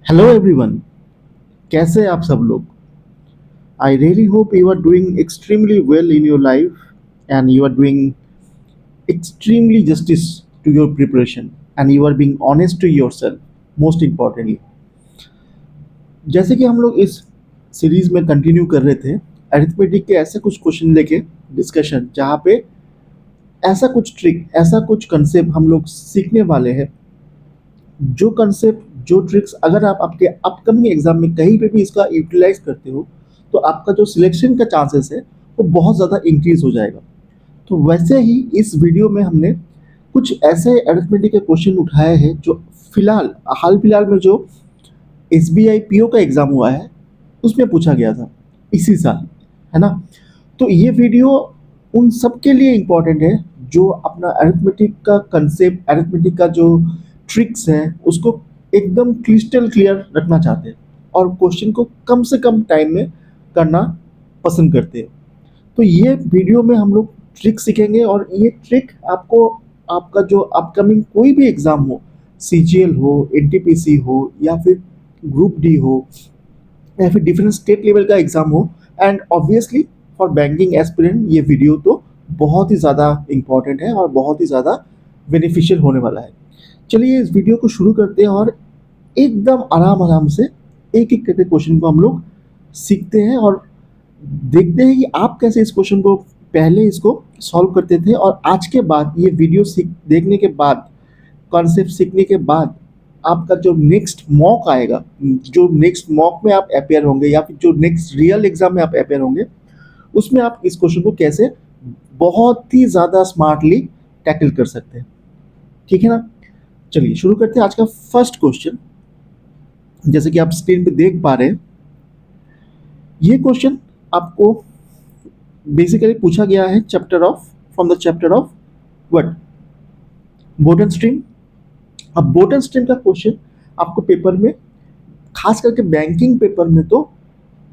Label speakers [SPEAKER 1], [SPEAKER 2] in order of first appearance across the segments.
[SPEAKER 1] Hello everyone, कैसे हैं आप सब लोग। I really hope you are doing extremely well in your life and you are doing extremely justice to your preparation and you are being honest to yourself most importantly. जैसे कि हम लोग इस सीरीज में कंटिन्यू कर रहे थे arithmetic के ऐसे कुछ क्वेश्चन लेके डिस्कशन, जहाँ पे ऐसा कुछ ट्रिक, ऐसा कुछ कंसेप्ट हम लोग सीखने वाले हैं, जो कंसेप्ट, जो ट्रिक्स अगर आप आपके अपकमिंग एग्जाम में कहीं पे भी इसका यूटिलाइज करते हो तो आपका जो सिलेक्शन का चांसेस है वो बहुत ज़्यादा इंक्रीज हो जाएगा। तो वैसे ही इस वीडियो में हमने कुछ ऐसे अरिथमेटिक के क्वेश्चन उठाए हैं जो फिलहाल हाल फिलहाल में जो S B I P O का एग्ज़ाम हुआ है उसमें पूछा गया था इसी साल, है ना। तो ये वीडियो उन सब के लिए इम्पोर्टेंट है जो अपना अरिथमेटिक का कंसेप्ट, अरिथमेटिक का जो ट्रिक्स हैं उसको एकदम क्रिस्टल क्लियर रखना चाहते हैं और क्वेश्चन को कम से कम टाइम में करना पसंद करते हैं। तो ये वीडियो में हम लोग ट्रिक सीखेंगे और ये ट्रिक आपको आपका जो अपकमिंग कोई भी एग्ज़ाम हो, सी जी एल हो, एन टी पी सी हो या फिर ग्रुप डी हो या फिर डिफरेंट स्टेट लेवल का एग्ज़ाम हो, and obviously for banking aspirant ये वीडियो तो बहुत ही ज़्यादा इम्पॉर्टेंट है और बहुत ही ज़्यादा बेनिफिशियल होने वाला है। चलिए इस वीडियो को शुरू करते हैं और एकदम आराम आराम से एक एक करके क्वेश्चन को हम लोग सीखते हैं और देखते हैं कि आप कैसे इस क्वेश्चन को पहले इसको सॉल्व करते थे और आज के बाद ये वीडियो सीख देखने के बाद, कॉन्सेप्ट सीखने के बाद आपका जो नेक्स्ट मॉक आएगा, जो नेक्स्ट मॉक में आप अपेयर होंगे या फिर जो नेक्स्ट रियल एग्जाम में आप अपेयर होंगे, उसमें आप इस क्वेश्चन को कैसे बहुत ही ज़्यादा स्मार्टली टैकल कर सकते हैं। ठीक है ना। चलिए शुरू करते हैं आज का फर्स्ट क्वेश्चन। जैसे कि आप स्क्रीन पे देख पा रहे हैं, ये क्वेश्चन आपको बेसिकली पूछा गया है chapter of from the chapter of what, boat and stream. अब बोट एंड स्ट्रीम का क्वेश्चन आपको पेपर में, खास करके बैंकिंग पेपर में तो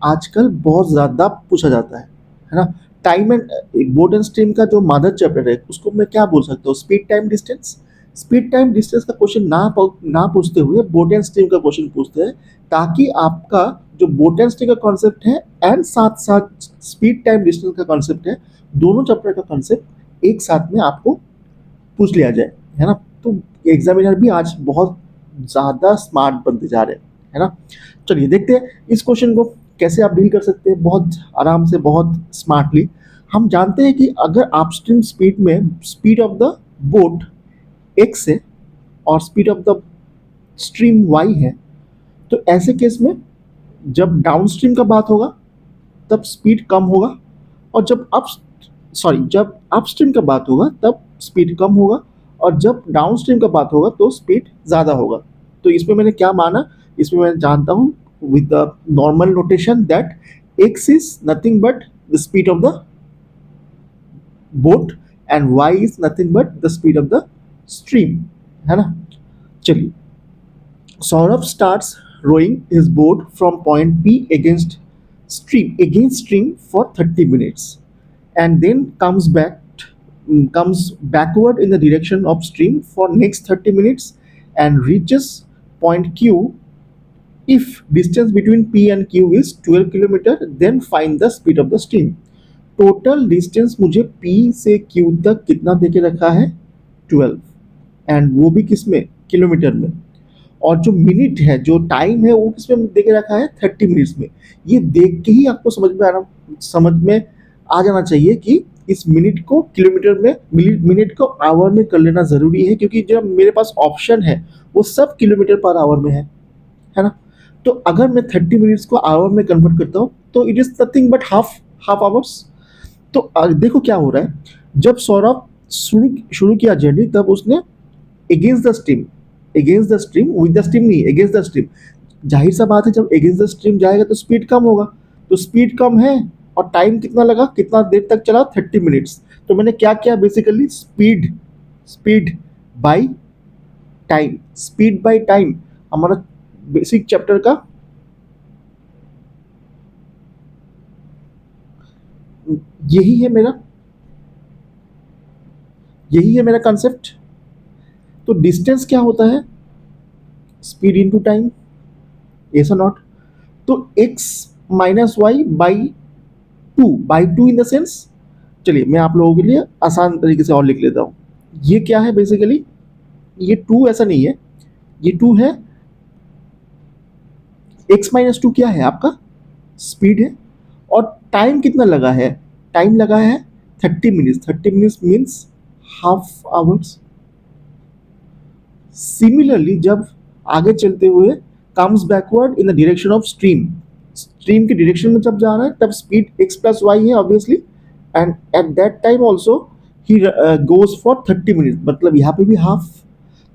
[SPEAKER 1] आजकल बहुत ज़्यादा पूछा जाता है ना। Time and boat and stream का जो मदर चैप्टर है उसको मैं क्या बोल सकता हूँ, speed time distance. Speed time distance का क्वेश्चन ना पूछते हुए बोट एंड स्ट्रीम का क्वेश्चन पूछते हैं, ताकि आपका जो बोट एंड स्ट्रीम का कॉन्सेप्ट है एंड साथ साथ स्पीड टाइम डिस्टेंस का कॉन्सेप्ट है, दोनों चैप्टर का कॉन्सेप्ट एक साथ में आपको पूछ लिया जाए, है ना। तो एग्जामिनर भी आज बहुत ज़्यादा स्मार्ट बनते जा रहे हैं, है ना। चलिए देखते हैं इस क्वेश्चन को कैसे आप डील कर सकते हैं बहुत आराम से, बहुत स्मार्टली। हम जानते हैं कि अगर अपस्ट्रीम स्पीड में speed of the boat x है और speed of the stream y है, तो ऐसे केस में जब डाउनस्ट्रीम का बात होगा तब स्पीड कम होगा, और जब अपस्ट्रीम का बात होगा तब स्पीड कम होगा, और जब डाउनस्ट्रीम का बात होगा तो स्पीड ज़्यादा होगा। तो इसमें मैंने क्या माना, इसमें मैं जानता हूँ with the normal notation that x is nothing but the speed of the boat and y is nothing but the speed of the stream, है ना। चलिए, Saurabh starts rowing his boat from point P against stream for 30 minutes and then comes backward in the direction of stream for next 30 minutes and reaches point Q. If distance between P and Q is 12 kilometre, then find the speed of the stream. Total distance मुझे P से Q तक कितना देके रखा है, 12, and वो भी किस में, किलोमीटर में। और जो मिनट है, जो टाइम है, वो किस में देके रखा है, 30 मिनट्स में। ये देख के ही आपको समझ में आ जाना चाहिए कि इस मिनट को किलोमीटर में, मिनट को आवर में कर लेना ज़रूरी है, क्योंकि जब मेरे पास ऑप्शन है वो सब किलोमीटर पर आवर में है ना। तो अगर मैं 30 मिनट्स को आवर में कन्वर्ट करता हूँ तो it is nothing but half hours. तो देखो क्या हो रहा है, जब सौरभ शुरू किया जर्नी तब उसने against the stream with the stream नहीं, अगेंस्ट द स्ट्रीम। जाहिर सा बात है जब अगेंस्ट द स्ट्रीम जाएगा तो स्पीड कम होगा, तो स्पीड कम है और टाइम कितना लगा, कितना देर तक चला, 30 मिनट्स। तो मैंने क्या किया, basically speed by time, speed by time हमारा बेसिक चैप्टर का यही है मेरा यही है मेरा कंसेप्ट। तो डिस्टेंस क्या होता है, स्पीड इनटू टाइम। ऐसा नॉट? तो x minus y by two in the sense, चलिए मैं आप लोगों के लिए आसान तरीके से और लिख लेता हूँ। ये क्या है बेसिकली, ये टू ऐसा नहीं है, ये टू है, x माइनस टू क्या है आपका स्पीड है, और टाइम कितना लगा है, टाइम लगा है 30 minutes, 30 minutes means half hours. Similarly जब आगे चलते हुए comes backward in the direction of stream, stream के डायरेक्शन में जब जा रहा है तब स्पीड x प्लस वाई है obviously, and at that time also he goes for 30 minutes, मतलब यहाँ पे भी हाफ।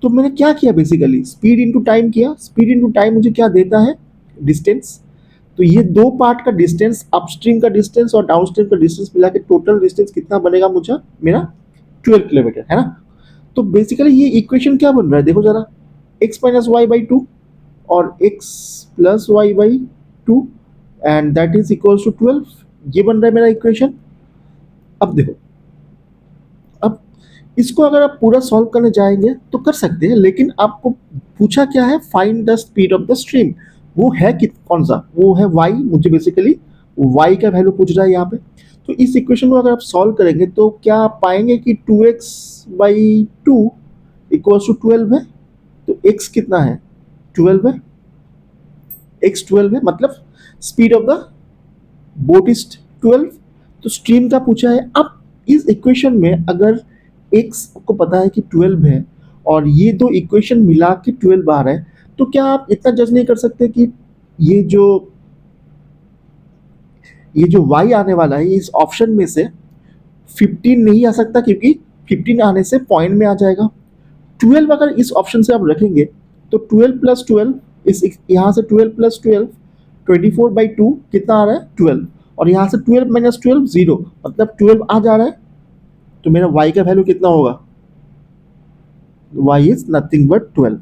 [SPEAKER 1] तो मैंने क्या किया बेसिकली, स्पीड इंटू टाइम किया, स्पीड इंटू टाइम मुझे क्या देता है, डिस्टेंस। तो ये दो पार्ट का डिस्टेंस, अपस्ट्रीम का डिस्टेंस और डाउनस्ट्रीम का डिस्टेंस मिला के टोटल डिस्टेंस कितना बनेगा मुझे, मेरा 12 किलोमीटर है ना। तो बेसिकली ये इक्वेशन क्या बन रहा है देखो जरा, x minus y by two और x plus y by two and that is equals to 12, ये बन रहा है मेरा इक्वेशन। अब देखो, अब इसको अगर आप पूरा सॉल्व करने जाएंगे तो कर सकते हैं, लेकिन आपको पूछा क्या है, find the speed of the stream, वो है कि कौन सा, वो है y, मुझे बेसिकली y का वैल्यू पूछ रहा है यहाँ पे। तो इस इक्वेशन को अगर आप सॉल्व करेंगे तो क्या आप पाएंगे कि 2x by two equals to 12 है। तो x कितना है, 12 है, x 12 है, मतलब speed of the boat is 12। तो स्ट्रीम का पूछा है। अब इस इक्वेशन में अगर x आपको पता है कि 12 है और ये दो इक्वेशन मिला के 12 आ रहा है, तो क्या आप इतना जज नहीं कर सकते कि ये जो y आने वाला है इस ऑप्शन में से 15 नहीं आ सकता, क्योंकि 15 आने से पॉइंट में आ जाएगा। 12 अगर इस ऑप्शन से आप रखेंगे तो 12 प्लस 12, इस यहाँ से 12 प्लस 12 24/2 कितना आ रहा है 12, और यहाँ से 12 माइनस 12 0, मतलब 12 आ जा रहा है। तो मेरा y का वैल्यू कितना होगा, y इज नथिंग बट 12।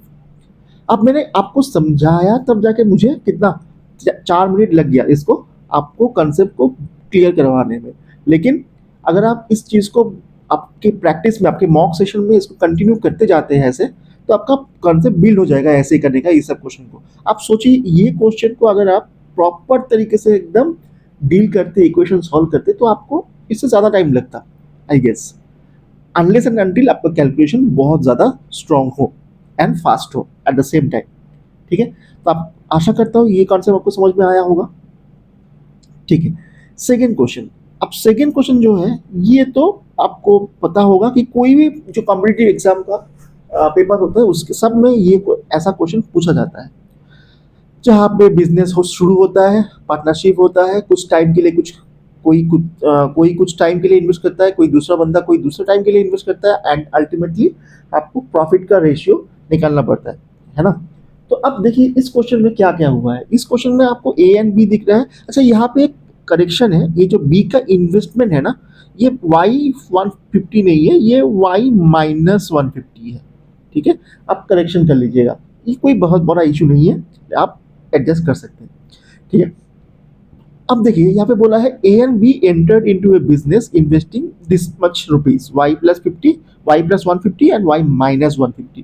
[SPEAKER 1] अब मैंने आपको समझाया तब जाके मुझे कितना 4 मिनट लग गया इसको आपको कंसेप्ट को क्लियर करवाने में। लेकिन अगर आप इस चीज़ को आपके प्रैक्टिस में, आपके मॉक सेशन में इसको कंटिन्यू करते जाते हैं ऐसे, तो आपका कंसेप्ट बिल्ड हो जाएगा ऐसे ही करने का इस सब क्वेश्चन को। आप सोचिए ये क्वेश्चन को अगर आप प्रॉपर तरीके से एकदम डील करते, इक्वेशन सॉल्व करते, तो आपको इससे ज़्यादा टाइम लगता I guess, unless and until आपका कैलकुलेशन बहुत ज़्यादा स्ट्रांग हो एंड फास्ट हो एट द सेम टाइम। ठीक है, तो आप आशा करता हूँ ये कॉन्सेप्ट आपको समझ में आया होगा। ठीक है, सेकेंड क्वेश्चन। अब सेकेंड क्वेश्चन जो है ये तो आपको पता होगा कि कोई भी जो कॉम्पिटिटिव एग्जाम का पेपर होता है उसके सब में ये ऐसा क्वेश्चन पूछा जाता है, जहाँ पे बिजनेस हो शुरू होता है, पार्टनरशिप होता है, कुछ टाइम के लिए कोई कुछ टाइम के लिए इन्वेस्ट करता है, कोई दूसरा बंदा कोई दूसरे टाइम के लिए इन्वेस्ट करता है, एंड अल्टीमेटली आपको प्रॉफिट का रेशियो निकालना पड़ता है ना। तो अब देखिए इस क्वेश्चन में क्या क्या हुआ है, इस क्वेश्चन में आपको ए एंड बी दिख रहा है। अच्छा यहाँ पे एक करेक्शन है, ये जो बी का इन्वेस्टमेंट है ना, ये वाई 150 नहीं है, ये वाई माइनस 150 है। ठीक है, आप करेक्शन कर लीजिएगा, ये कोई बहुत बड़ा इशू नहीं है, आप एडजस्ट कर सकते हैं। ठीक है, अब देखिए यहाँ पे बोला है A and B entered into a business investing this much rupees, y plus 50, y plus 150 and y minus 150।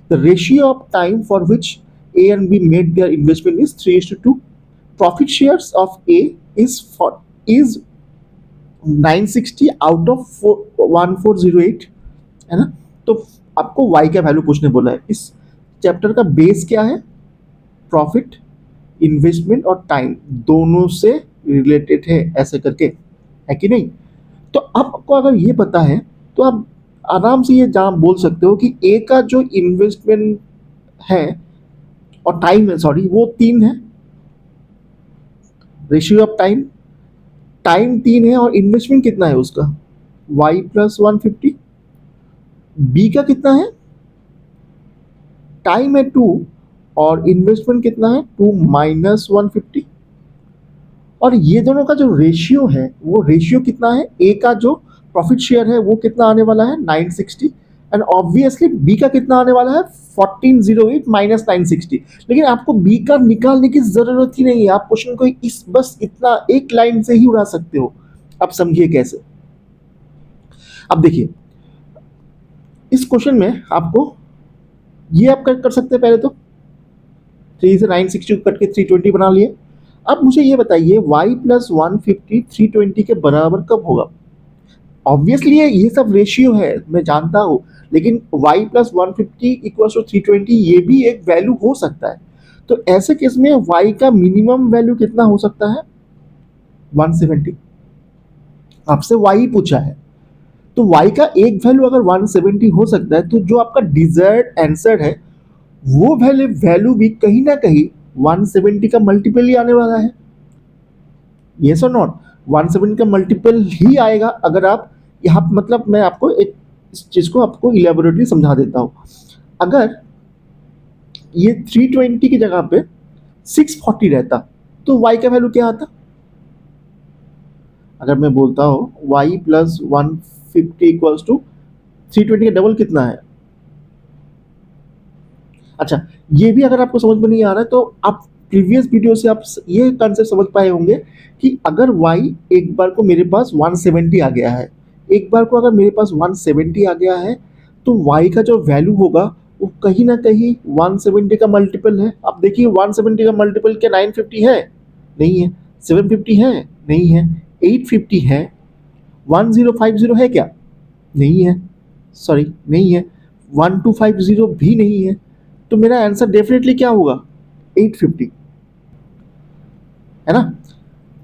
[SPEAKER 1] The ratio of time for which A and B made their investment is 3:2। Profit shares of A is 960 out of 1408, है ना। तो आपको y का value पूछने बोला है। इस chapter का बेस क्या है, प्रॉफिट, इन्वेस्टमेंट और टाइम दोनों से रिलेटेड है ऐसे करके, है कि नहीं। तो आपको अगर ये पता है तो आप आराम से ये जहाँ बोल सकते हो कि ए का जो इन्वेस्टमेंट है और टाइम है, सॉरी, वो 3 है, रेशियो ऑफ टाइम, टाइम 3 है और इन्वेस्टमेंट कितना है उसका y प्लस 150। बी का कितना है, टाइम है 2 और इन्वेस्टमेंट कितना है 2 माइनस 150। और ये दोनों का जो रेशियो है वो रेशियो कितना है, ए का जो प्रॉफिट शेयर है वो कितना आने वाला है 960, एंड ऑब्वियसली बी का कितना आने वाला है 1408 माइनस 960। लेकिन आपको बी का निकालने की जरूरत ही नहीं है, आप क्वेश्चन को इस बस इतना एक लाइन से ही उड़ा सकते हो। अब समझिए कैसे। अब देखिए इस क्वेश्चन में आपको ये आप कर सकते हैं पहले तो, 3 से 960 कट के 320 बना लिए। अब मुझे ये बताइए y प्लस 150 320 के बराबर कब होगा? ऑब्वियसली ये सब रेशियो है, मैं जानता हूँ, लेकिन y प्लस 150 इक्वल्स टू 320 ये भी एक वैल्यू हो सकता है। तो ऐसे केस में y का मिनिमम वैल्यू कितना हो सकता है? 170। आपसे y पूछा है, तो y का एक वैल्यू अगर 170 हो सकता है, तो जो आपका डिजायर्ड आंसर है वो वैल्यू भी कहीं ना कहीं 170 का मल्टीपल ही आने वाला है। यस और नॉट? 170 का मल्टीपल ही आएगा। अगर आप यहाँ, मतलब मैं आपको एक इस चीज को आपको इलेबोरेटली समझा देता हूँ। अगर ये 320 की जगह पे 640 रहता, तो y का वैल्यू क्या आता? अगर मैं बोलता हूँ y प्लस 150 इक्वल्स टू 320 का डबल कितना है? अच्छा, ये भी अगर आपको समझ में नहीं आ रहा है, तो आप प्रीवियस वीडियो से आप ये कंसेप्ट समझ पाए होंगे कि अगर y एक बार को मेरे पास 170 आ गया है, एक बार को अगर मेरे पास 170 आ गया है, तो y का जो वैल्यू होगा वो कहीं ना कहीं 170 का मल्टीपल है। आप देखिए 170 का मल्टीपल क्या 950 है? नहीं है। 750 है? नहीं है। 850 है? 1050 है क्या? नहीं है, सॉरी नहीं है। 1250 भी नहीं है। तो मेरा आंसर डेफिनेटली क्या होगा? 850, है ना?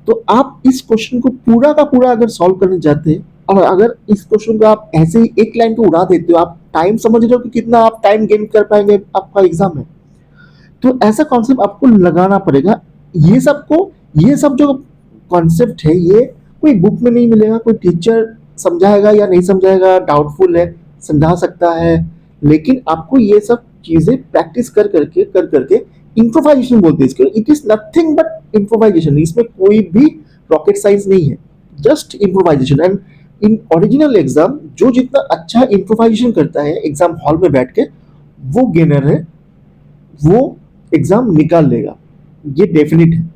[SPEAKER 1] तो आप इस क्वेश्चन को पूरा का पूरा अगर सॉल्व करने जाते हैं, और अगर इस क्वेश्चन को आप ऐसे ही एक लाइन पे उड़ा देते हो, आप टाइम समझ रहे हो कि कितना आप टाइम गेन कर पाएंगे आपका एग्जाम में। तो ऐसा कॉन्सेप्ट आपको लगाना पड़ेगा। ये सब जो कॉन्सेप्ट है, ये कोई बुक में नहीं मिलेगा। कोई टीचर समझाएगा या नहीं समझाएगा डाउटफुल है, समझा सकता है, लेकिन आपको ये सब चीजें प्रैक्टिस कर करके इम्प्रोवाइजेशन बोलते हैं इसको। It is nothing but improvisation. इसमें कोई भी रॉकेट साइंस नहीं है, just improvisation. And in original exam जो जितना अच्छा इम्प्रोवाइजेशन करता है एग्जाम हॉल में बैठ के, वो गेनर है, वो एग्जाम निकाल लेगा। ये डेफिनेट है।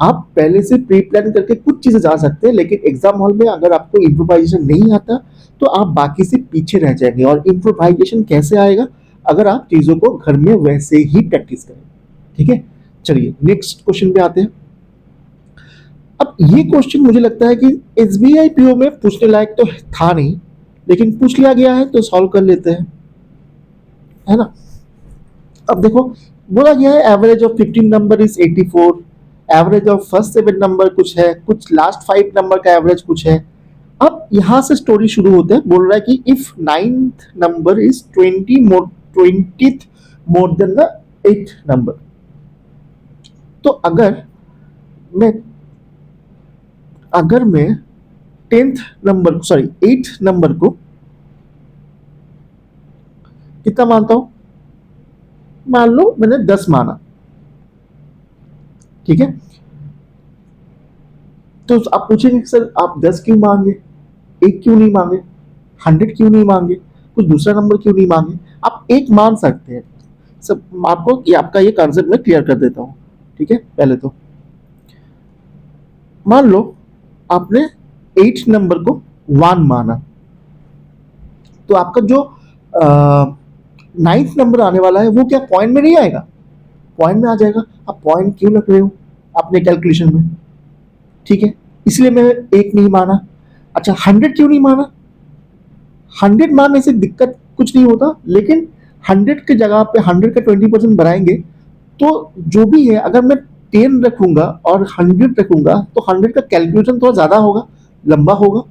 [SPEAKER 1] आप पहले से प्री प्लान करके कुछ चीजें जा सकते हैं, लेकिन एग्जाम हॉल में अगर आपको इम्प्रोवाइजेशन नहीं आता, तो आप बाकी से पीछे रह जाएंगे। और इम्प्रोवाइजेशन कैसे आएगा? अगर आप चीजों को घर में वैसे ही प्रैक्टिस करें। ठीक है, चलिए नेक्स्ट क्वेश्चन पे आते हैं। अब ये क्वेश्चन मुझे लगता है कि एसबीआई पीओ में पूछने लायक तो था नहीं, लेकिन पूछ लिया गया है तो सॉल्व कर लेते हैं, है ना? अब देखो, बोला गया है average of 15 number is 84, average of first 7 number कुछ है, कुछ लास्ट 5 नंबर का एवरेज कुछ है। अब यहां से स्टोरी शुरू होते हैं। बोल रहा है कि if 9th number is 20th more than the 8th number, तो मैं अगर मैं 8th नंबर को कितना मानता हूं? मान लो मैंने 10 माना, ठीक है? तो आप पूछेंगे सर आप 10 क्यों मांगे, 1 क्यों नहीं मांगे, 100 क्यों नहीं मांगे, कुछ दूसरा नंबर क्यों नहीं मांगे? आप एक मान सकते हैं। सब आपको आपका ये कॉन्सेप्ट मैं क्लियर कर देता हूं। ठीक है, पहले तो मान लो आपने 8 नंबर को 1 माना, तो आपका जो 9th नंबर आने वाला है वो क्या पॉइंट में नहीं आएगा? पॉइंट में आ जाएगा। आप पॉइंट क्यों रख रहे हो अपने कैलकुलेशन में? ठीक है, इसलिए मैं 1 नहीं माना। अच्छा, 100 क्यों नहीं माना? 100 मानने से दिक्कत कुछ नहीं होता, लेकिन 100 के जगह पे 100 का 20% बढ़ाएंगे, तो जो भी है, अगर मैं 10 रखूंगा और 100 रखूंगा, तो 100 का कैलकुलेशन थोड़ा ज्यादा होगा, लंबा होगा।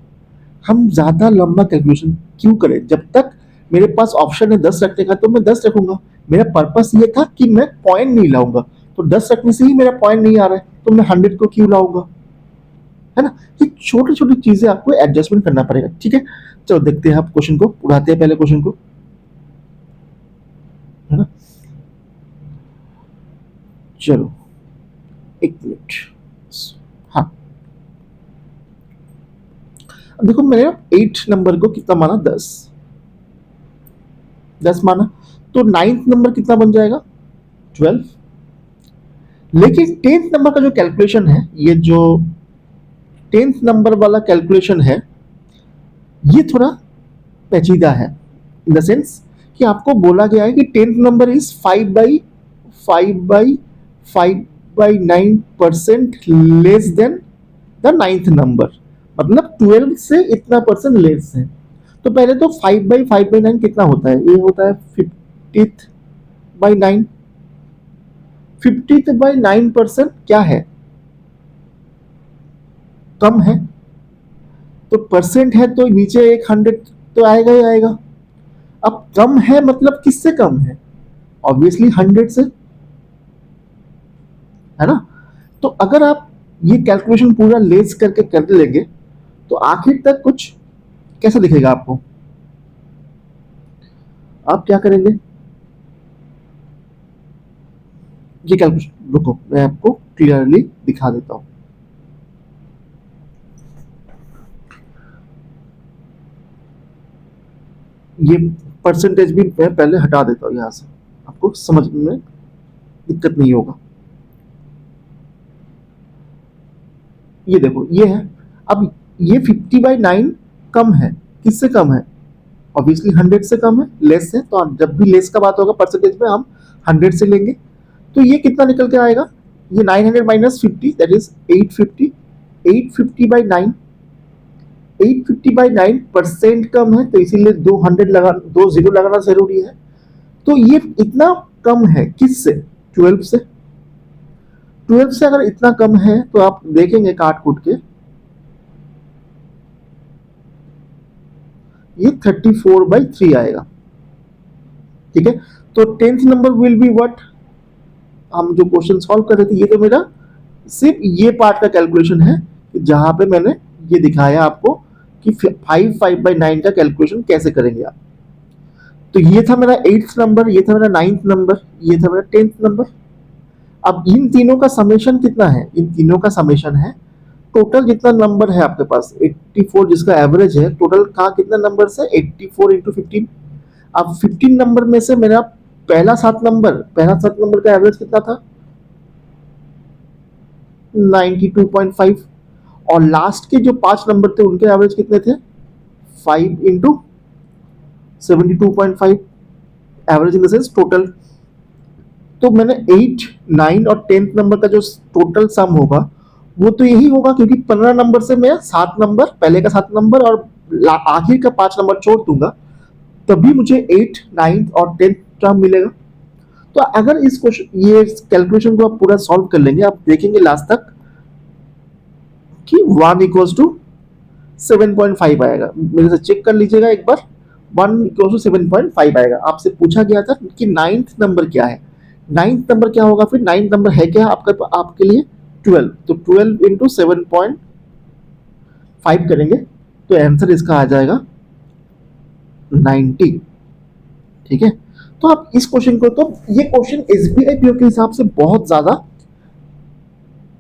[SPEAKER 1] हम ज्यादा लंबा कैलकुलेशन क्यों करें? जब तक मेरे पास ऑप्शन है 10 रखने का, तो मैं 10 रखूंगा। मेरा पर्पस ये था कि मैं पॉइंट नहीं लाऊंगा, तो 10 रखने से ही मेरा पॉइंट नहीं आ रहा है, तो मैं 100 को क्यों लाऊंगा? है ना? ये छोटी छोटी चीजें आपको एडजस्टमेंट करना पड़ेगा। ठीक है, चलो देखते हैं, आप क्वेश्चन को उड़ाते हैं, पहले क्वेश्चन को, है ना? चलो एक मिनट। हाँ, अब देखो मैंने 8 नंबर को कितना माना? 10 माना, तो 9th नंबर कितना बन जाएगा? 12। लेकिन 10th नंबर का जो कैलकुलेशन है, ये जो 10th नंबर वाला कैलकुलेशन है, ये थोड़ा पेचीदा है। इन द सेंस कि आपको बोला गया है कि 10th number is 5/4, 5/9% less than the ninth number, मतलब 12 से इतना परसेंट लेस है। तो पहले तो 5/5/9 कितना होता है, ये होता है 50/9। 50/9% क्या है, कम है, तो परसेंट है तो नीचे एक 100 तो आएगा ही आएगा। अब कम है मतलब किससे कम है, ऑब्वियसली 100 से, है ना। तो अगर आप ये कैलकुलेशन पूरा लेस करके कर लेंगे तो आखिर तक कुछ कैसा दिखेगा आपको, आप क्या करेंगे, ये कैलकुलेशन रुको मैं आपको क्लियरली दिखा देता हूं। ये परसेंटेज भी मैं पहले हटा देता हूं यहां से, आपको समझने में दिक्कत नहीं होगा। ये देखो ये है, अब ये 50/9 कम है, किससे कम है, ऑब्वियसली 100 से कम है, लेस है, तो जब भी लेस का बात होगा परसेंटेज में हम 100 से लेंगे। तो ये कितना निकल के आएगा, ये 900 माइनस 50 दैट इज 850। 850/9, 850/9% कम है, तो इसीलिए 200 लगा, 2 जीरो लगाना जरूरी है। तो ये इतना कम है किससे, 12 से। 12 से अगर इतना कम है तो आप देखेंगे काट कूट के ये 34/3 आएगा, ठीक है। तो 10th number will be what, हम जो क्वेश्चन सॉल्व कर रहे थे, ये तो मेरा सिर्फ ये पार्ट का कैलकुलेशन है जहां पे मैंने ये दिखाया आपको कि 5/9 का कैलकुलेशन कैसे करेंगे आप। तो ये था मेरा 8th नंबर, ये था मेरा 9th नंबर, ये था मेरा 10th नंबर। अब इन तीनों का समेशन कितना है, इन तीनों का समेशन है टोटल जितना नंबर है आपके पास 84, जिसका एवरेज है टोटल का कितना नंबर से 84 इंटू 15। अब 15 नंबर में से मेरा पहला 7 नंबर का एवरेज कितना था, 92.5, और लास्ट के जो 5 नंबर थे उनके एवरेज कितने थे, 5 into 72.5, average in the sense total. तो मैंने 8, 9 और 10th नंबर का जो टोटल सम होगा वो तो यही होगा, क्योंकि 15 नंबर से मैं 7 नंबर, पहले का 7 नंबर और आखिर का 5 नंबर छोड़ दूंगा, तभी मुझे 8, 9 और 10th टर्म मिलेगा। तो अगर इस क्वेश्चन ये कैलकुलेशन को आप पूरा सॉल्व कर लेंगे, आप देखेंगे लास्ट तक कि 1 इक्वल्स टू 7.5 आएगा। मेरे से चेक कर लीजिएगा एक बार, 1 इक्वल्स टू 7.5 आएगा। आपसे पूछा गया था कि 9th नंबर क्या है, 9th नंबर क्या होगा, फिर 9th नंबर है क्या आपके लिए 12, तो 12 इंटू 7.5 करेंगे तो आंसर इसका आ जाएगा 90, ठीक है। तो आप इस क्वेश्चन को, तो ये क्वेश्चन एसबीआई पीओ के हिसाब से बहुत ज्यादा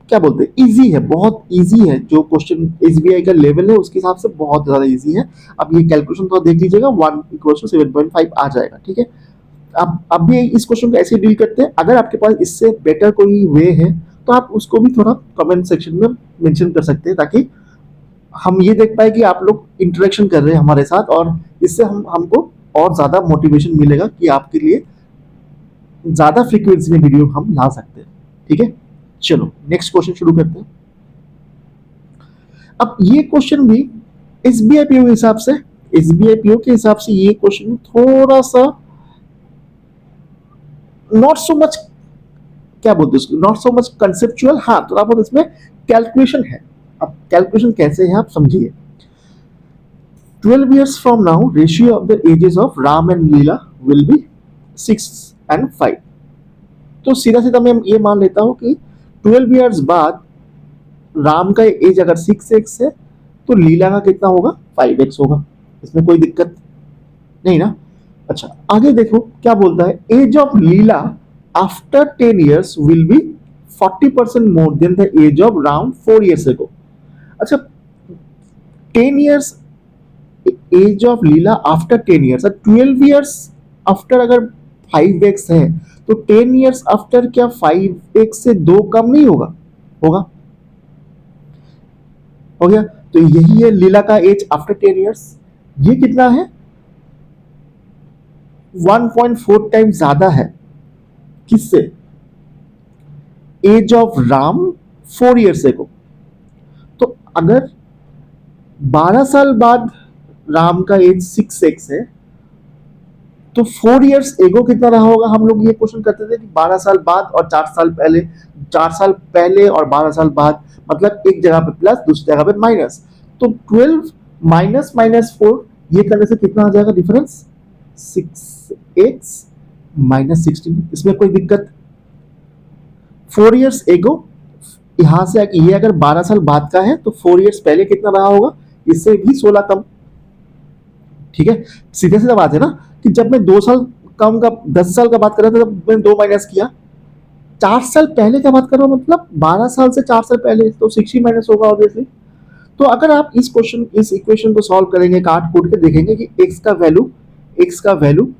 [SPEAKER 1] क्या बोलते हैं इजी है, बहुत इजी है। जो क्वेश्चन एसबीआई का लेवल है उसके हिसाब से बहुत ज्यादा इजी है। अब ये कैलकुलेशन तो देख लीजिएगा, 1 इक्वल्स टू 7.5 आ जाएगा, ठीक है। अब भी इस क्वेश्चन को ऐसे डील करते हैं। अगर आपके पास इससे बेटर कोई वे है तो आप उसको भी थोड़ा कमेंट सेक्शन में मेंशन कर सकते हैं, ताकि हम ये देख पाए कि आप लोग इंटरेक्शन कर रहे हैं हमारे साथ, और इससे हमको और ज्यादा मोटिवेशन मिलेगा कि आपके लिए ज्यादा फ्रीक्वेंसी में वीडियो हम ला सकते हैं, ठीक है। चलो नेक्स्ट क्वेश्चन शुरू करते हैं। अब ये क्वेश्चन भी एसबीआई पीओ के हिसाब से, एसबीआई पीओ के हिसाब से ये क्वेश्चन थोड़ा सा नॉट सो मच, क्या बोलते हैं, नॉट सो मच कंसेप्चुअल, हाँ थोड़ा बहुत इसमें कैलकुलेशन है। अब कैलकुलेशन कैसे है आप समझिए। 12 years from now, ratio of the ages of Ram and Leela will be 6 and 5। तो सीधा सीधा मैं ये मान लेता हूं कि 12 years बाद राम का एज अगर 6x है तो लीला का कितना होगा, 5x होगा। इसमें कोई दिक्कत नहीं ना। अच्छा आगे देखो क्या बोलता है, age of Leela after 10 years will be 40% more than the age of Ram 4 years ago। अच्छा 10 years age of Leela after 10 years, 12 years after अगर 5x है तो 10 years आफ्टर क्या 5x से 2 कम नहीं होगा, होगा, हो गया। तो यही है लीला का एज आफ्टर 10 years। ये कितना है, 1.4 टाइम ज्यादा है किससे, एज ऑफ राम 4 years एगो। तो अगर 12 साल बाद राम का एज 6x है, तो 4 years एगो कितना रहा होगा? हम लोग ये क्वेश्चन करते थे कि 12 साल बाद और 4 साल पहले, 4 साल पहले और 12 साल बाद, मतलब एक जगह पे प्लस दूसरी जगह पे माइनस। तो 12 माइनस माइनस 4, ये करने से कितना आ जाएगा डिफरेंस? 6x minus 16। इसमें कोई दिक्कत? 4 years एगो, यहां से ये अगर 12 साल बाद का है तो 4 years पहले कितना रहा होगा? इससे भी 16 कम। ठीक है, सीधे सीधा बात है ना कि जब मैं 2 साल कम का 10 साल का बात कर रहा था तब मैंने 2 माइनस किया। 4 साल पहले का बात कर रहा हूं, मतलब 12 साल से 4 साल पहले, तो 60 माइनस होगा ऑब्वियसली। तो अगर आप इस इक्वेशन को सॉल्व करेंगे, काट कूट के देखेंगे कि x का वैल्यू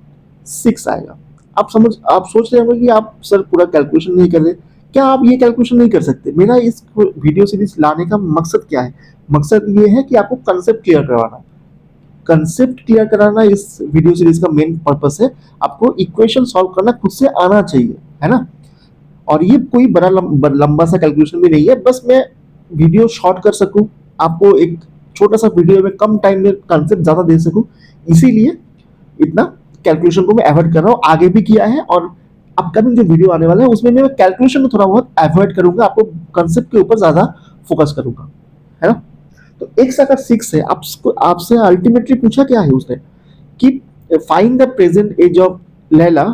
[SPEAKER 1] 6 आएगा। आप सोच रहे होंगे कि आप सर पूरा कैलकुलेशन नहीं कर रहे। क्या आप ये कैलकुलेशन नहीं कर सकते? मेरा इस वीडियो सीरीज लाने का मकसद क्या है? मकसद ये है कि आपको कंसेप्ट क्लियर करवाना। कंसेप्ट क्लियर कराना इस वीडियो सीरीज का मेन पर्पस है। आपको इक्वेशन सॉल्व करना खुद से आना चाहिए, है ना। और ये कोई बड़ा लंबा सा कैलकुलेशन भी नहीं है, बस मैं वीडियो शॉर्ट कर सकूं, आपको एक छोटा सा वीडियो में कम टाइम में कंसेप्ट ज्यादा दे सकूं, इसीलिए इतना कैलकुलेशन को मैं अवॉइड कर रहा हूं। आगे भी किया है और अपकमिंग जो वीडियो आने वाला है उसमें मैं कैलकुलेशन को थोड़ा बहुत अवॉइड करूंगा, आपको कंसेप्ट के ऊपर ज्यादा फोकस करूंगा, है ना। तो x अगर 6 है, आपसे अल्टीमेटली पूछा क्या है उसने कि find the present age of Laila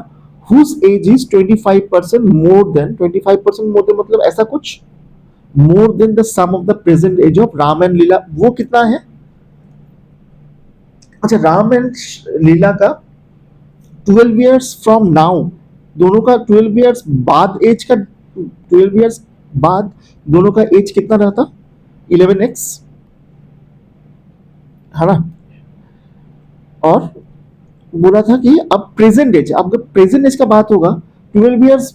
[SPEAKER 1] whose age is 25% more than 25% more than, मतलब ऐसा कुछ, more than the sum of the present age of Ram and Leela. वो कितना है? अच्छा, राम एंड लीला का 12 years from now, दोनों का 12 years बाद एज का, 12 years बाद दोनों का एज कितना रहता? 11x, है ना। और बोला था कि अब प्रेजेंट एज, अब प्रेजेंट एज का बात होगा, 12 इयर्स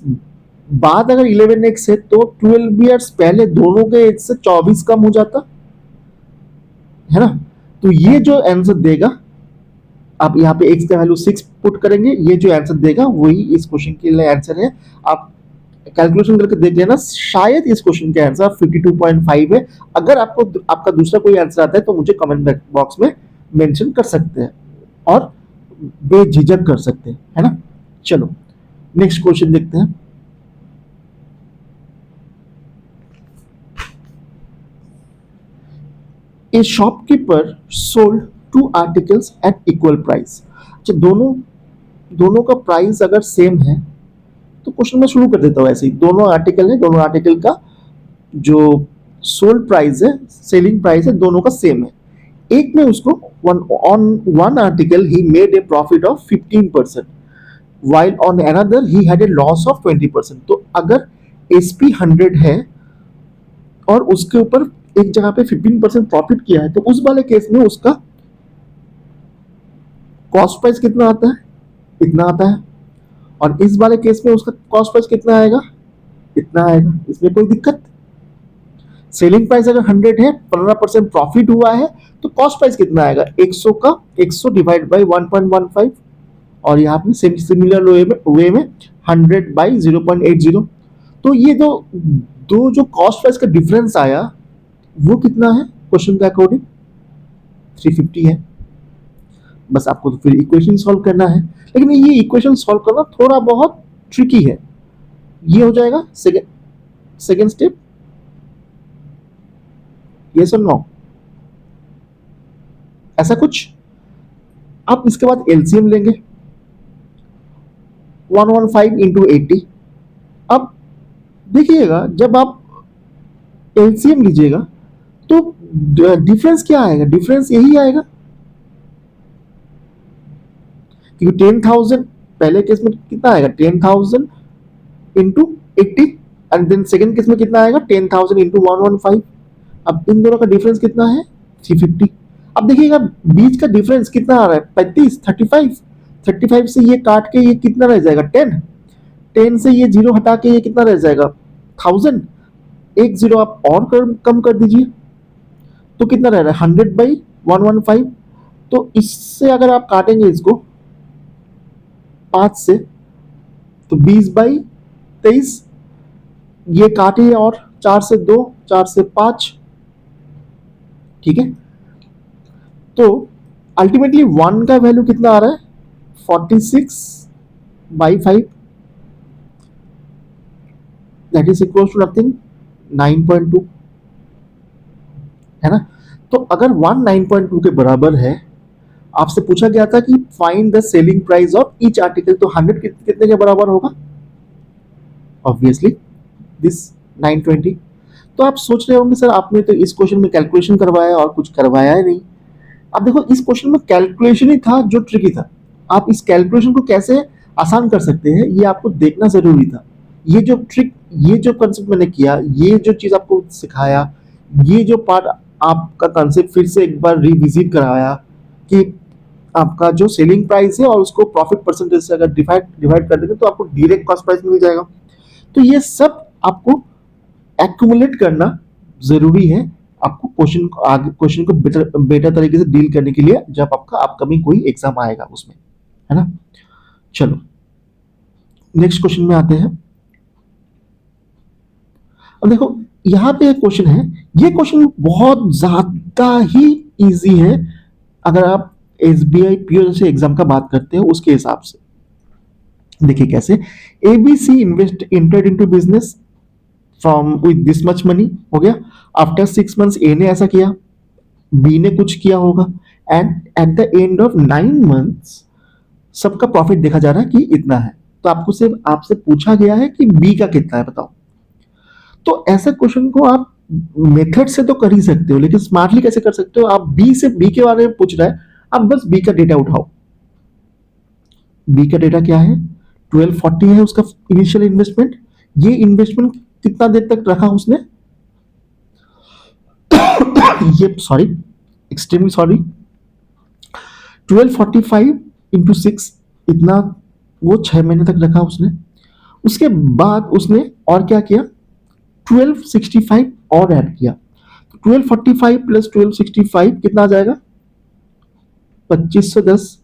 [SPEAKER 1] बाद अगर 11x है तो 12 इयर्स पहले दोनों के एज से 24 कम हो जाता, है ना। तो ये जो आंसर देगा, आप यहाँ पे x का वैल्यू 6 पुट करेंगे, ये जो आंसर देगा वही इस क्वेश्चन के लिए आंसर है। आप कैलकुलेशन करके देख लेना, शायद इस क्वेश्चन के आंसर 52.5 है। अगर आपका दूसरा कोई आंसर आता है तो मुझे कमेंट बॉक्स में मेंशन कर सकते हैं और बेझिझक कर सकते हैं, है ना। चलो नेक्स्ट क्वेश्चन देखते हैं। A shopkeeper sold 2 articles at equal price. अच्छा, दोनों का प्राइस अगर सेम है तो क्वेश्चन में शुरू कर देता हूं। ऐसे ही दोनों आर्टिकल है, दोनों आर्टिकल का जो सोल्ड प्राइस है, सेलिंग प्राइस है, दोनों का सेम है। एक में उसको on one article he made a profit of 15%, while on another he had a loss of 20%। तो अगर SP 100 है और उसके ऊपर एक जगह पे 15% प्रॉफिट किया है, तो उस वाले केस में उसका कॉस्ट प्राइस कितना आता है? इतना आता है। और इस वाले केस में उसका कॉस्ट प्राइस कितना आएगा? इतना आएगा। इसमें कोई दिक्कत? सेलिंग प्राइस अगर 100 है, 15% प्रॉफिट हुआ है, तो कॉस्ट प्राइस कितना आएगा? 100 का 100 डिवाइड बाई 1.15, और यहाँ पे सिमिलर वे में 100 बाई 0.80। तो ये दो जो कॉस्ट प्राइस का डिफरेंस आया वो कितना है क्वेश्चन के अकॉर्डिंग? 350 है। बस आपको तो फिर इक्वेशन सॉल्व करना है, लेकिन ये इक्वेशन सॉल्व करना थोड़ा बहुत ट्रिकी है। ये हो जाएगा सेकेंड स्टेप, यस और नो, ऐसा कुछ। आप इसके बाद एलसीएम लेंगे, 115 इंटू 80। अब देखिएगा जब आप एलसीएम लीजिएगा तो डिफरेंस क्या आएगा? डिफरेंस यही आएगा, क्योंकि 10,000 पहले केस में कितना आएगा? 10,000 into 80, and then second case में कितना आएगा? 10,000 इंटू 115। अब इन दोनों का डिफरेंस कितना है? 350। अब देखिएगा बीच का डिफरेंस कितना आ रहा है? 35, 35 से ये काट के ये कितना रह जाएगा? 10 से ये जीरो हटा के ये कितना रह जाएगा? 1000। एक जीरो आप और कम कर दीजिए तो कितना रह रहा है? 100 बाई 115। तो इससे अगर आप काटेंगे इसको 5 से तो 20 बाई 23, ये काटिए और 4 से 2, 4 से 5, ठीक है। तो अल्टीमेटली 1 का वैल्यू कितना आ रहा है, 46/5, that is equal to nothing 9.2, है ना। तो अगर 1 9.2 के बराबर है, आपसे पूछा गया था कि find the selling price of each article, तो 100 कितने के बराबर होगा, ऑब्वियसली दिस 920। तो आप सोच रहे होंगे सर आपने तो इस क्वेश्चन में कैलकुलेशन करवाया और कुछ करवाया ही नहीं। अब देखो इस क्वेश्चन में कैलकुलेशन ही था जो ट्रिकी था। आप इस कैलकुलेशन को कैसे आसान कर सकते हैं ये आपको देखना जरूरी था। ये जो ट्रिक, ये जो कंसेप्ट मैंने किया, ये जो चीज आपको सिखाया, ये जो पार्ट आपका कंसेप्ट फिर से एक बार रिविजिट कराया कि आपका जो सेलिंग प्राइस है और उसको प्रॉफिट परसेंटेज से अगर डिवाइड डिवाइड कर देंगे तो आपको डायरेक्ट कॉस्ट प्राइस मिल जाएगा। तो ये सब आपको एक्यूमुलेट करना जरूरी है, आपको क्वेश्चन को बेटर तरीके से डील करने के लिए जब आपका अपकमिंग कोई एग्जाम आएगा उसमें, है ना। चलो नेक्स्ट क्वेश्चन में आते हैं। अब देखो यहाँ पे एक क्वेश्चन है, ये क्वेश्चन बहुत ज्यादा ही इजी है अगर आप एसबीआई पीओ जैसे एग्जाम का बात करते हो उसके हिसाब से। देखिए कैसे, ABC invest entered into business from with this much money, हो गया। आफ्टर 6 मंथ्स ए ने ऐसा किया, बी ने कुछ किया होगा, and at the end of 9 months सबका प्रॉफिट देखा जा रहा है कि इतना है। तो आपको सिर्फ आपसे पूछा गया है कि बी का कितना है बताओ। तो ऐसा क्वेश्चन को आप मेथड से तो कर ही सकते हो, लेकिन स्मार्टली कैसे कर सकते हो, आप बी से बी के बारे में पूछ रहा है, आप बस बी का डेटा उठाओ। बी का डेटा क्या है, 1240 है उसका इनिशियल इन्वेस्टमेंट। ये इन्वेस्टमेंट कितना देर तक रखा उसने, ये सॉरी एक्सट्रीमली सॉरी, 1245 इंटू 6, इतना वो 6 महीने तक रखा उसने। उसके बाद उसने और क्या किया, 1265 और ऐड किया। 1245 प्लस 1265 कितना आ जाएगा, 2510।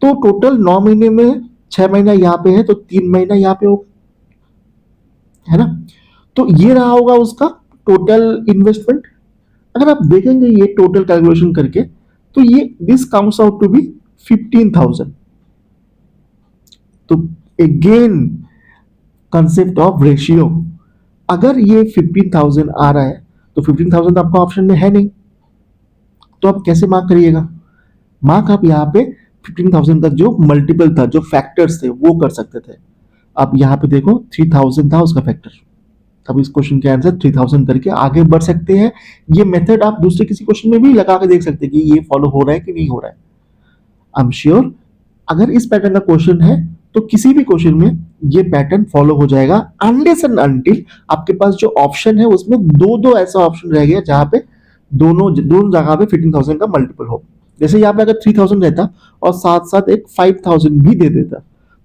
[SPEAKER 1] तो टोटल 9 महीने में 6 महीना यहाँ पे है तो 3 महीना यहाँ पे होगा, है ना। तो ये रहा होगा उसका टोटल इन्वेस्टमेंट। अगर आप देखेंगे ये टोटल कैलकुलेशन करके तो ये this comes out to be 15,000। तो अगेन कंसेप्ट ऑफ रेशियो, अगर ये 15,000 आ रहा है तो 15,000 आपका ऑप्शन में है नहीं, तो आप कैसे मार्क करिएगा, मार्क आप यहाँ पे 15,000 का जो मल्टीपल था, जो फैक्टर्स थे वो कर सकते थे। आप यहाँ पे देखो 3,000 था उसका फैक्टर, अब इस क्वेश्चन के आंसर 3,000 करके आगे बढ़ सकते हैं। ये मेथड आप दूसरे किसी क्वेश्चन में भी लगा के देख सकते हैं कि ये फॉलो हो रहा है कि नहीं हो रहा है। आई एम श्योर अगर इस पैटर्न का क्वेश्चन है तो किसी भी क्वेश्चन में ये पैटर्न फॉलो हो जाएगा, अनलेस एंड अनटिल आपके पास जो ऑप्शन है उसमें दो दो ऐसा ऑप्शन रह गया जहां पे दोनों दोनों जगह पे 15,000 का मल्टीपल हो। जैसे यहाँ पे अगर 3,000 रहता और साथ साथ एक 5,000 भी दे देता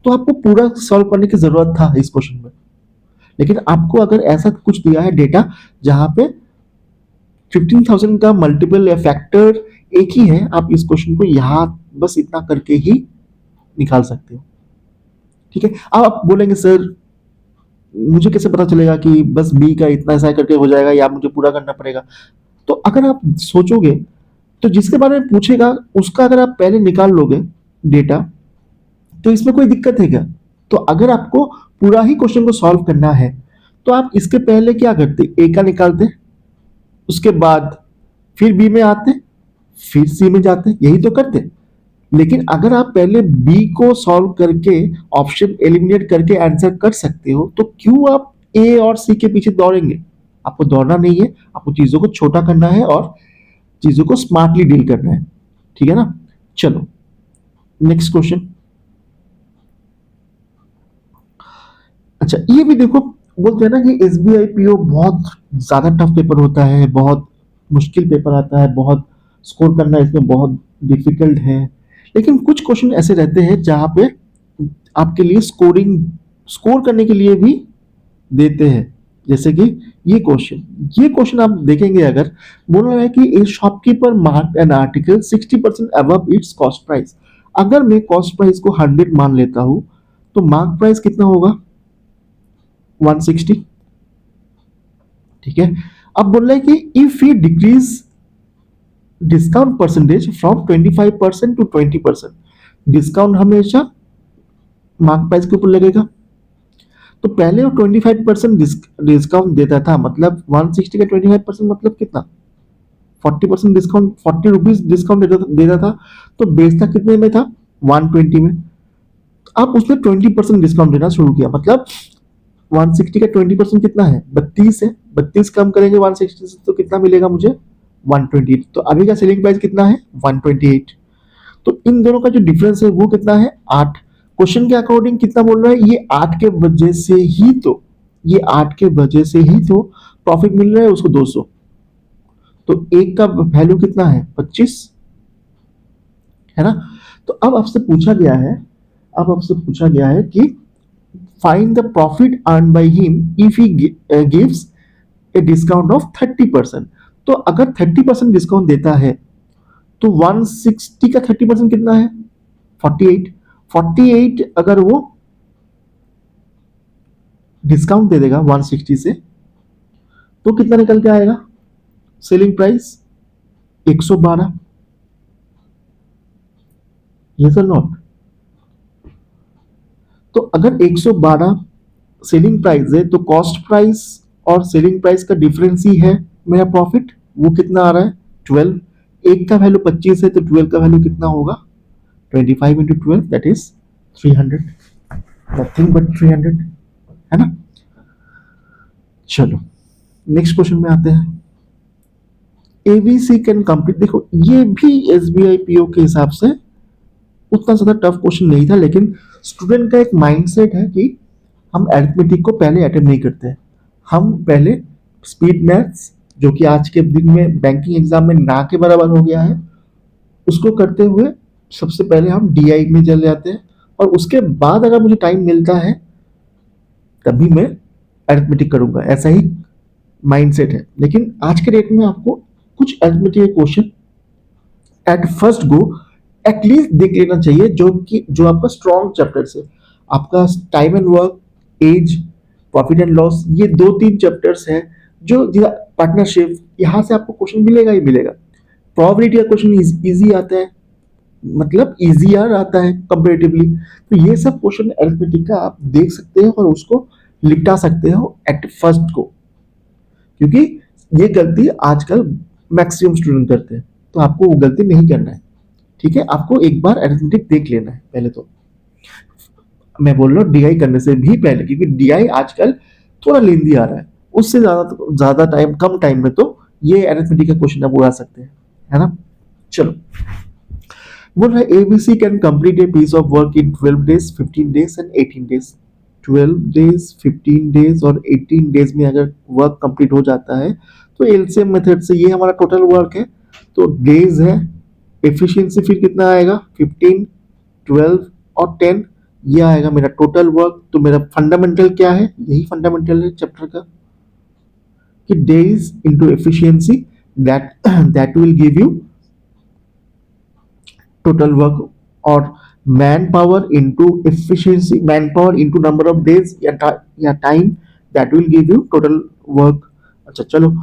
[SPEAKER 1] तो आपको पूरा सॉल्व करने की जरूरत था इस क्वेश्चन में। लेकिन आपको अगर ऐसा कुछ दिया है डेटा जहां पे 15,000 का मल्टीपल या फैक्टर एक ही है, आप इस क्वेश्चन को यहां बस इतना करके ही निकाल सकते हो, ठीक है। अब आप बोलेंगे सर मुझे कैसे पता चलेगा कि बस बी का इतना ऐसा करके हो जाएगा या मुझे पूरा करना पड़ेगा। तो अगर आप सोचोगे तो जिसके बारे में पूछेगा उसका अगर आप पहले निकाल लोगे डेटा तो इसमें कोई दिक्कत है क्या। तो अगर आपको पूरा ही क्वेश्चन को सॉल्व करना है तो आप इसके पहले क्या करते, ए का निकालते, उसके बाद फिर बी में आते, फिर सी में जाते, यही तो करते। लेकिन अगर आप पहले बी को सॉल्व करके ऑप्शन एलिमिनेट करके आंसर कर सकते हो तो क्यों आप ए और सी के पीछे दौड़ेंगे। आपको दौड़ना नहीं है, आपको चीजों को छोटा करना है और चीजों को स्मार्टली डील करना है, ठीक है ना। चलो नेक्स्ट क्वेश्चन। अच्छा ये भी देखो, बोलते हैं ना कि एसबीआई पीओ बहुत ज्यादा टफ पेपर होता है, बहुत मुश्किल पेपर आता है, बहुत स्कोर करना इसमें बहुत डिफिकल्ट है। लेकिन कुछ क्वेश्चन ऐसे रहते हैं जहां पे आपके लिए स्कोर करने के लिए भी देते हैं। जैसे कि ये क्वेश्चन आप देखेंगे, अगर बोल रहा है कि ए shopkeeper mark an article 60% above it's cost price. अगर मैं कॉस्ट प्राइस को 100 मान लेता हूं तो मार्क प्राइस कितना होगा, 160। ठीक है। अब बोल रहा है कि if he decrease discount percentage from 25% to 20%, discount हमेशा मार्क प्राइस के ऊपर लगेगा। तो पहले वो 25% डिस्काउंट देता था, मतलब 160 का 25% मतलब कितना, 40% डिस्काउंट, 40 रुपीज डिस्काउंट देता था। तो बेचता कितने में था, 120 में। अब उसने 20% डिस्काउंट देना शुरू किया, मतलब 160 का 20% कितना है, 32 है। 32 कम करेंगे 160 से तो कितना मिलेगा मुझे, 128। तो अभी का सेलिंग प्राइस कितना है, 128। तो इन दोनों का जो डिफरेंस है वो कितना है, 8। क्वेश्चन के अकॉर्डिंग कितना बोल रहा है, ये 8 के वजह से ही तो, ये 8 के वजह से ही तो प्रॉफिट मिल रहा है उसको 200। तो एक का वैल्यू कितना है, 25, है ना। तो अब आपसे पूछा गया है, अब आपसे पूछा गया है कि find the profit earn by him if he gives a discount of 30%। तो अगर 30% डिस्काउंट देता है तो 160 का 30% कितना है, 48। 48 अगर वो डिस्काउंट दे देगा 160 से तो कितना निकल के आएगा, सेलिंग प्राइस 112। यस और नॉट। तो अगर 112 सेलिंग प्राइस है तो कॉस्ट प्राइस और सेलिंग प्राइस का डिफरेंस ही है मेरा प्रॉफिट। वो कितना आ रहा है, 12। एक का वैल्यू 25 है तो 12 का वैल्यू कितना होगा, 25 into 12 that is 300, nothing but 300, है ना। चलो नेक्स्ट क्वेश्चन में आते हैं। एबीसी कैन कंप्लीट, देखो ये भी एसबीआई पीओ के हिसाब से उतना ज्यादा टफ क्वेश्चन नहीं था, लेकिन स्टूडेंट का एक माइंडसेट है कि हम अरिथमेटिक को पहले अटेम्प्ट नहीं करते हैं, हम पहले स्पीड मैथ्स जो कि आज के दिन में बैंकिंग एग्जाम में ना के बराबर हो गया है उसको करते हुए सबसे पहले हम डीआई में चले जाते हैं, और उसके बाद अगर मुझे टाइम मिलता है तभी मैं अरिथमेटिक करूंगा, ऐसा ही माइंडसेट है। लेकिन आज के डेट में आपको कुछ arithmetic question at first go at least देख लेना चाहिए, जो कि जो आपका स्ट्रॉन्ग चैप्टर से, आपका time and work, age, profit and loss, ये 2-3 चैप्टर्स हैं जो पार्टनरशिप, यहाँ से आपको क्वेश्चन मिलेगा ही मिलेगा। प्रोबेबिलिटी का क्वेश्चन इजी आता है, मतलब इजियर आता है कंपेरेटिवली। तो ये सब क्वेश्चन अरिथमेटिक का आप देख सकते हैं और उसको लिटा सकते हो एट फर्स्ट को, क्योंकि ये गलती आजकल मैक्सिमम स्टूडेंट करते हैं, तो आपको वो गलती नहीं करना है। ठीक है, आपको एक बार अरिथमेटिक देख लेना है पहले। तो मैं बोल रहा हूँ डीआई करने से भी पहले, क्योंकि डीआई आजकल थोड़ा लेंदी आ रहा है, उससे ज्यादा टाइम, कम टाइम में तो ये अरिथमेटिक का क्वेश्चन आप उड़ा सकते हैं, है ना। चलो बोल रहा है ABC can complete a piece of work in 12 days, 15 days and 18 days. 12 days, 15 days और 18 डेज में अगर वर्क कंप्लीट हो जाता है तो एलसीएम मेथड से ये हमारा टोटल वर्क है, तो डेज है, एफिशिएंसी फिर कितना आएगा, 15, 12 और 10, ये आएगा मेरा टोटल वर्क। तो मेरा फंडामेंटल क्या है, यही फंडामेंटल है चैप्टर का कि days into efficiency, that that will give you total work, और man power into efficiency, man power into number of days या time, that will give you total work. अच्छा चलो,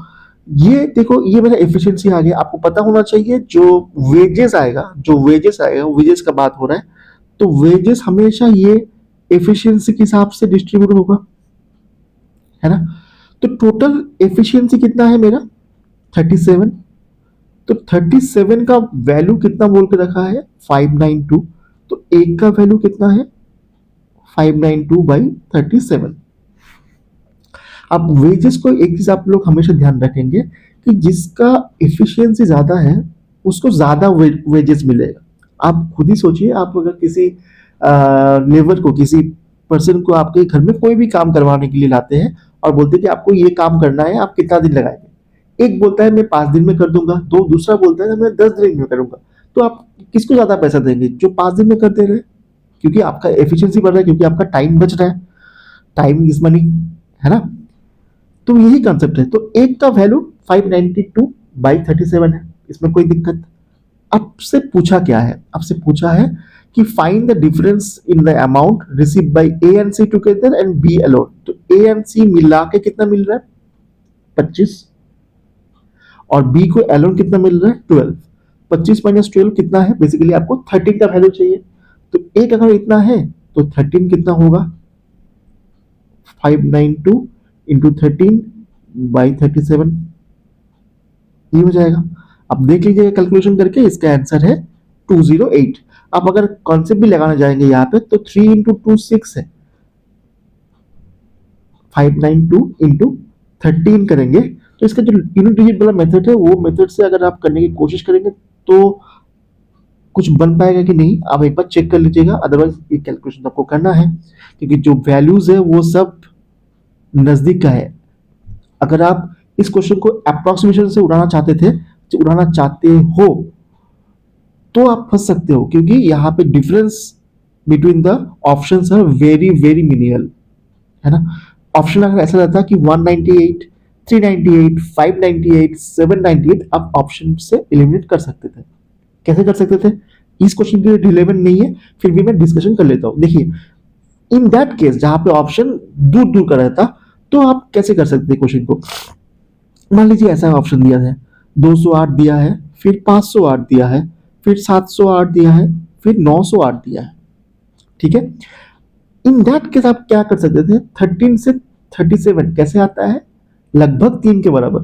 [SPEAKER 1] ये देखो ये मेरा एफिशिएंसी आ गया। आपको पता होना चाहिए जो वेजेस आएगा, जो वेजेस आएगा, वेजेस का बात हो रहा है, तो वेजेस हमेशा ये एफिशिएंसी के हिसाब से डिस्ट्रीब्यूट होगा, है ना। तो टोटल एफिशिएंसी कितना है मेरा, 37। तो 37 का वैल्यू कितना बोल के रखा है, 592। तो एक का वैल्यू कितना है, 592/37। अब वेजेस को एक चीज आप लोग हमेशा ध्यान रखेंगे कि जिसका एफिशिएंसी ज्यादा है उसको ज्यादा वेजेस मिलेगा। आप खुद ही सोचिए, आप अगर किसी लेबर को, किसी पर्सन को आपके घर में कोई भी काम करवाने के लिए लाते हैं और बोलते हैं कि आपको ये काम करना है, आप कितना दिन लगाएंगे। एक बोलता है मैं 5 दिन में कर दूंगा, दो दूसरा बोलता है मैं 10 दिन में करूंगा। तो आप किसको ज्यादा पैसा देंगे, जो 5 दिन में कर दे रहे हैं, क्योंकि आपका एफिशिएंसी बढ़ रहा है, क्योंकि आपका टाइम बच रहा है, टाइम इज मनी, है ना। तो यही कंसेप्ट है। तो एक का वैल्यू 592/37 है, इसमें कोई दिक्कत। आपसे पूछा क्या है, आपसे पूछा है कि find the difference in the amount receive by A and C together and B alone. तो ए एंड सी मिला के कितना मिल रहा है, 25, और बी को एलोन कितना मिल रहा है 12। 25 माइनस 12 कितना है, बेसिकली आपको 13 का वैल्यू चाहिए। तो एक अगर इतना है तो 13 कितना होगा, 592 इंटू 13 बाई 37, ये हो जाएगा। अब देख लीजिएगा कैलकुलेशन करके, इसका आंसर है 208। आप अगर कॉन्सेप्ट भी लगाना जाएंगे यहाँ पे तो 3 इंटू 2 6 है, 592 इंटू 13 करेंगे तो इसका जो यूनिट डिजिट वाला मेथड है वो मेथड से अगर आप करने की कोशिश करेंगे तो कुछ बन पाएगा कि नहीं, आप एक बार चेक कर लीजिएगा। अदरवाइज ये कैलकुलेशन आपको करना है, क्योंकि जो वैल्यूज है वो सब नजदीक का है। अगर आप इस क्वेश्चन को अप्रोक्सीमेशन से उड़ाना चाहते हो तो आप फंस सकते हो, क्योंकि यहाँ पे difference between the options are very very minimal, है ना। ऑप्शन अगर ऐसा रहता कि 198, 398, 598, 798, आप ऑप्शन से एलिमिनेट कर सकते थे। कैसे कर सकते थे, इस क्वेश्चन के लिए रिलेवेंट नहीं है, फिर भी मैं डिस्कशन कर लेता हूं। देखिए, इन दैट केस जहां पे ऑप्शन दूर दूर का रहता तो आप कैसे कर सकते थे क्वेश्चन को। मान लीजिए ऐसा ऑप्शन दिया है, 208 दिया है, फिर 508 दिया है, फिर 708 दिया है, फिर 908 दिया है, ठीक है। इन दैट केस आप क्या कर सकते थे, 13 से 37 कैसे आता है, लगभग 3 के बराबर,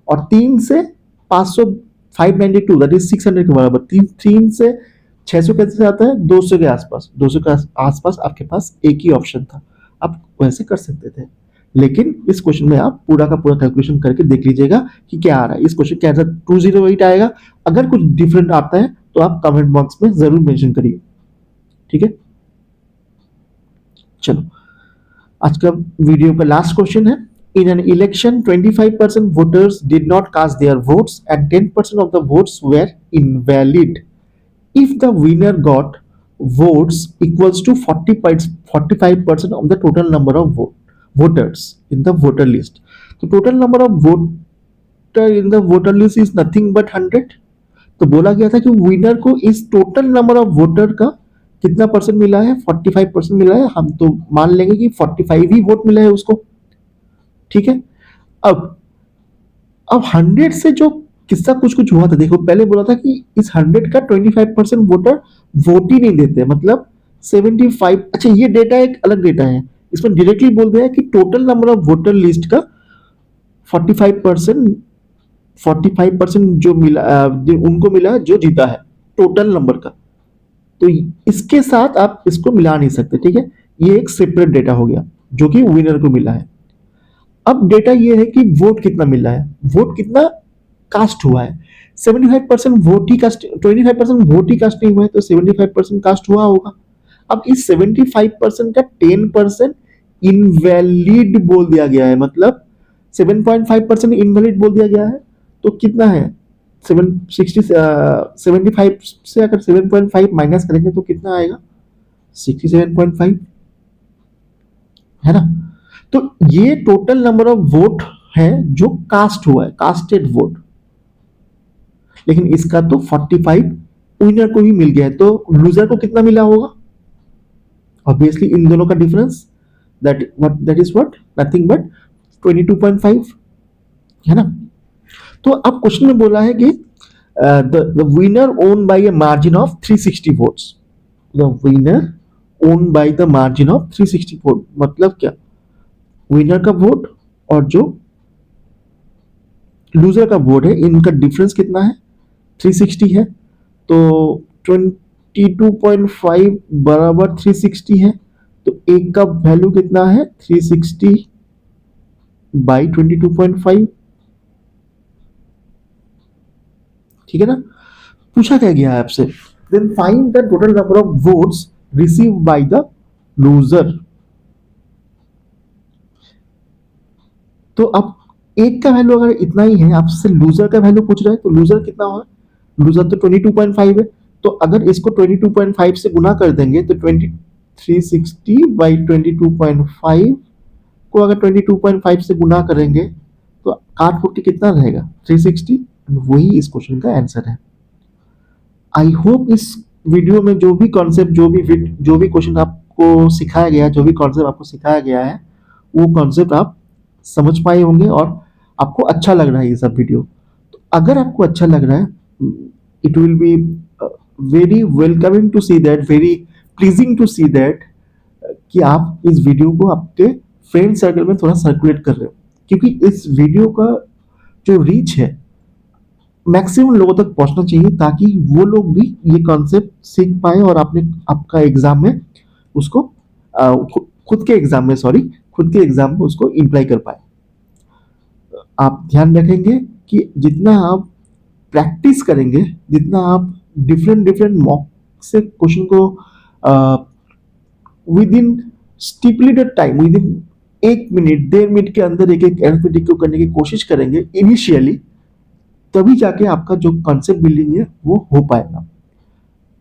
[SPEAKER 1] और 3 से 500 592 दैट इज 600 के बराबर। 3 से 600 कैसे आता है, 200 के आसपास। 200 के आसपास आपके पास एक ही ऑप्शन था, आप वैसे कर सकते थे। लेकिन इस क्वेश्चन में आप पूरा का पूरा कैलकुलेशन करके देख लीजिएगा कि क्या आ रहा है। इस क्वेश्चन के आंसर 208 आएगा। अगर कुछ डिफरेंट आता है तो आप कमेंट बॉक्स में जरूर मेंशन करिए, ठीक है। चलो, आज का वीडियो का लास्ट क्वेश्चन है। In an election, 25% voters did not cast their votes and 10% of the votes were invalid. If the winner got votes equals to 45% of the total number of voters in the voter list. तो total number of voter in the voter list is nothing but 100. तो बोला गया था कि winner को इस total number of voter का कितना परसेंट मिला है, 45% मिला है। हम तो मान लेंगे कि 45 ही वोट मिला है उसको, ठीक है। अब 100 से जो किस्सा कुछ कुछ हुआ था, देखो पहले बोला था कि इस 100 का 25% वोटर वोट ही नहीं देते, मतलब 75। अच्छा, ये डेटा एक अलग डेटा है, इसमें डायरेक्टली बोल दिया है कि total number of voter list का 45% जो मिला, उनको मिला जो जीता है टोटल नंबर का। तो इसके साथ आप इसको मिला नहीं सकते, ठीक है। ये एक सेपरेट डेटा हो गया जो कि विनर को मिला है। अब डेटा ये है कि वोट कितना मिला है, वोट कितना कास्ट हुआ है। 75% वोट ही कास्ट, 25% वोट ही कास्ट नहीं हुआ है, तो 75% कास्ट हुआ होगा। अब इस 75% का 10% इनवैलिड बोल दिया गया है, मतलब 7.5% इनवैलिड बोल दिया गया है। तो कितना है, 75 से अगर 7.5 माइनस करेंगे तो कितना आएगा, 67.5, है ना। तो ये टोटल नंबर ऑफ वोट है जो कास्ट हुआ है, कास्टेड वोट। लेकिन इसका तो 45 विनर को ही मिल गया है, तो लूजर को कितना मिला होगा, ऑब्वियसली इन दोनों का difference, that is what, nothing but 22.5, है ना। तो अब क्वेश्चन में बोला है कि the winner won by a margin of 360 votes. The winner won by the margin of 360 vote मतलब क्या, विनर का वोट और जो लूजर का वोट है इनका डिफरेंस कितना है, 360 है। तो 22.5 बराबर 360 है, तो एक का वैल्यू कितना है, 360 बाई 22.5, ठीक है ना। पूछा क्या गया है आपसे, then find the total number of votes receive by the loser. तो अब एक का वैल्यू अगर इतना ही है, आपसे लूजर का वैल्यू पूछ रहा है, तो लूजर कितना होगा, लूजर तो 22.5 है। तो अगर इसको 22.5 से गुना कर देंगे तो 360 बाई 22.5 को अगर 22.5 से गुना करेंगे तो काट फूट के कितना रहेगा, 360। वही इस क्वेश्चन का आंसर है। आई होप इस वीडियो में जो भी कॉन्सेप्ट, जो भी क्वेश्चन आपको सिखाया गया, जो भी कॉन्सेप्ट आपको सिखाया गया है, वो कॉन्सेप्ट आप समझ पाए होंगे और आपको अच्छा लग रहा है ये सब वीडियो। तो अगर आपको अच्छा लग रहा है, it will be very welcoming to see that, very pleasing to see that कि आप इस वीडियो को आपके फ्रेंड सर्कल में थोड़ा सर्कुलेट कर रहे हो, क्योंकि इस वीडियो का जो रीच है मैक्सिमम लोगों तक पहुंचना चाहिए, ताकि वो लोग भी ये कॉन्सेप्ट सीख पाए और आपने आपका एग्जाम में उसको खुद के एग्जाम में, सॉरी, खुद के एग्जाम में उसको इम्प्लाई कर पाए। आप ध्यान रखेंगे कि जितना आप प्रैक्टिस करेंगे, जितना आप डिफरेंट डिफरेंट मॉक से क्वेश्चन को with in stipulated time, with in 1 minute 1.5 minute के अंदर एक एक अरिथमेटिक को करने की कोशिश करेंगे इनिशियली, तभी जाके आपका जो कॉन्सेप्ट बिल्डिंग है वो हो पाएगा।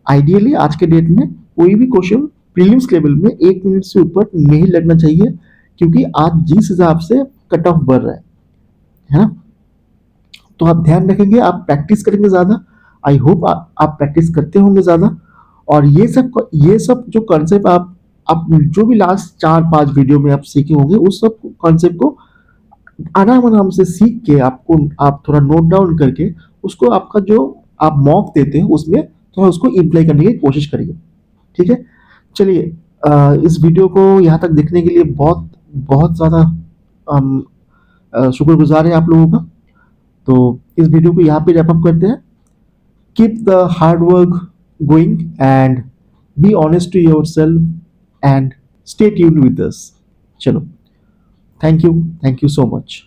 [SPEAKER 1] आइडियली आज के डेट में कोई भी क्वेश्चन प्रीलिम्स लेवल में 1 मिनट से ऊपर नहीं लगना चाहिए, क्योंकि आज जिस हिसाब से कट ऑफ बढ़ रहा है ना। तो आप ध्यान रखेंगे, आप प्रैक्टिस करेंगे ज़्यादा। आई होप आप प्रैक्टिस करते होंगे ज़्यादा। और ये सब जो कॉन्सेप्ट आप जो भी लास्ट 4-5 वीडियो में आप सीखे होंगे, उस सब कॉन्सेप्ट को आराम आराम से सीख के आपको आप थोड़ा नोट डाउन करके उसको आपका जो आप मॉक देते हैं उसमें थोड़ा उसको इम्प्लाई करने की कोशिश करिए। ठीक है, चलिए, इस वीडियो को यहाँ तक देखने के लिए बहुत बहुत ज़्यादा हम शुक्रगुजार हैं आप लोगों का। तो इस वीडियो को यहाँ पे रैप अप करते हैं। Keep the hard work going and be honest to yourself and stay tuned with us. चलो, थैंक यू सो मच।